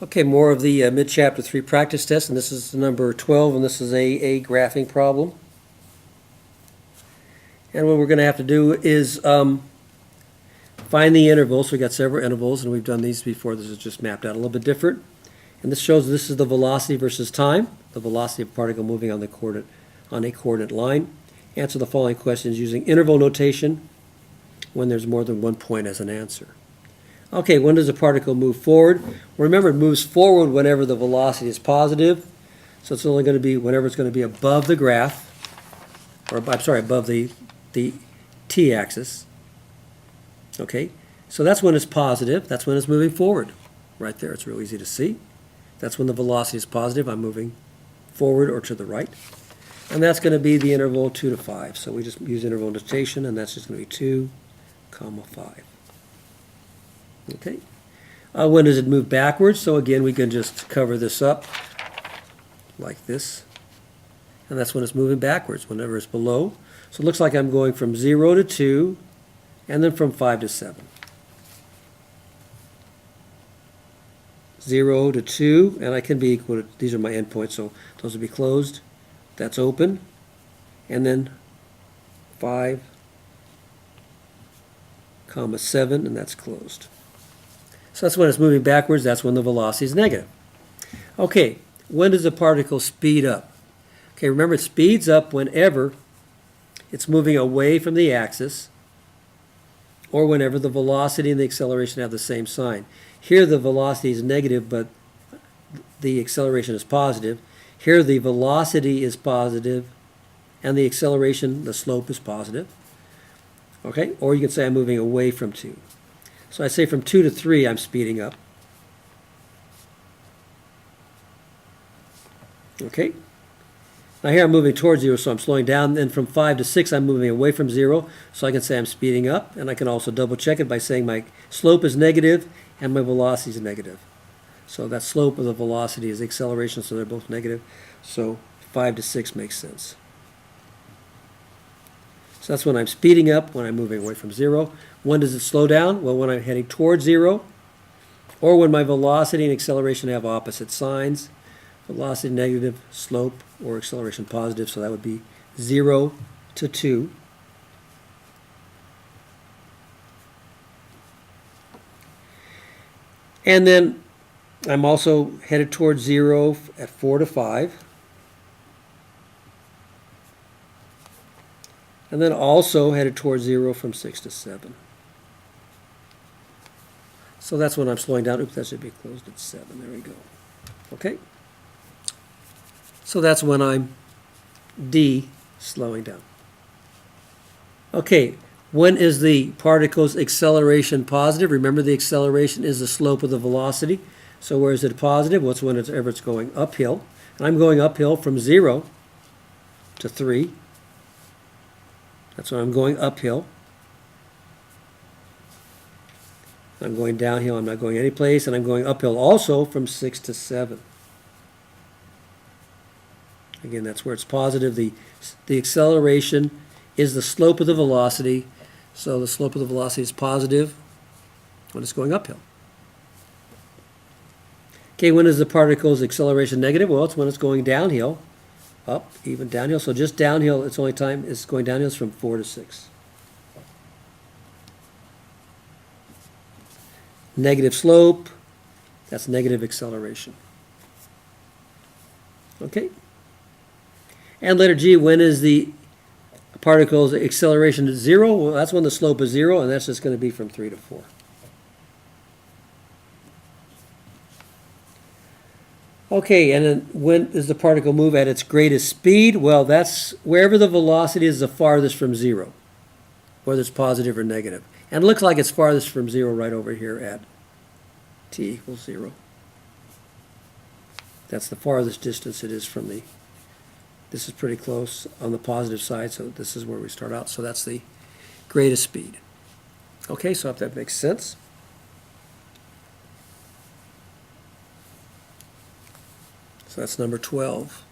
Okay, more of the mid-chapter 3 practice test, and this is number 12, and this is a graphing problem. And what we're going to have to do is find the interval. So we got several intervals, and we've done these before. This is just mapped out a little bit different. And this shows this is the velocity versus time, the velocity of a particle moving on a coordinate line. Answer the following questions using interval notation when there's more than one point as an answer. Okay, when does a particle move forward? Remember, it moves forward whenever the velocity is positive. So it's only going to be whenever it's going to be above the graph, or I'm sorry, above the t-axis. Okay, so that's when it's positive. That's when it's moving forward. Right there, it's real easy to see. That's when the velocity is positive. I'm moving forward or to the right. And that's going to be the interval 2 to 5. So we just use interval notation, and that's just going to be 2, 5. Okay. When does it move backwards? So again, we can just cover this up like this. And that's when it's moving backwards, whenever it's below. So it looks like I'm going from 0 to 2, and then from 5 to 7. 0 to 2, and I can be equal to, these are my endpoints, so those will be closed. That's open. And then 5, 7, and that's closed. So that's when it's moving backwards. That's when the velocity is negative. Okay, when does a particle speed up? Okay, remember it speeds up whenever it's moving away from the axis or whenever the velocity and the acceleration have the same sign. Here the velocity is negative, but the acceleration is positive. Here the velocity is positive and the acceleration, the slope, is positive. Okay, or you can say I'm moving away from 2. So I say from 2 to 3, I'm speeding up. Okay. Now here I'm moving towards 0, so I'm slowing down. Then from 5 to 6, I'm moving away from 0. So I can say I'm speeding up. And I can also double check it by saying my slope is negative and my velocity is negative. So that slope of the velocity is the acceleration, so they're both negative. So 5 to 6 makes sense. So that's when I'm speeding up, when I'm moving away from 0. When does it slow down? Well, when I'm heading towards 0, or when my velocity and acceleration have opposite signs. Velocity negative, slope, or acceleration positive, so that would be 0 to 2. And then I'm also headed towards 0 at 4 to 5. And then also headed towards 0 from 6 to 7. So that's when I'm slowing down. Oops, that should be closed at 7. There we go. Okay. So that's when I'm slowing down. Okay, when is the particle's acceleration positive? Remember, the acceleration is the slope of the velocity. So where is it positive? Well, it's whenever it's going uphill. And I'm going uphill from 0 to 3. That's when I'm going uphill. I'm going downhill. I'm not going any place. And I'm going uphill also from 6 to 7. Again, that's where it's positive. The acceleration is the slope of the velocity. So the slope of the velocity is positive when it's going uphill. Okay, when is the particle's acceleration negative? Well, it's when it's going downhill. Up, even downhill. So just downhill, its only time it's going downhill is from 4 to 6. Negative slope, that's negative acceleration. Okay. And letter G, when is the particle's acceleration 0? Well, that's when the slope is 0, and that's just going to be from 3 to 4. Okay, and then when does the particle move at its greatest speed? Well, that's wherever the velocity is the farthest from 0, whether it's positive or negative. And it looks like it's farthest from 0 right over here at t equals 0. That's the farthest distance it is from the, this is pretty close on the positive side, so this is where we start out. So that's the greatest speed. Okay, so if that makes sense. So that's number 12.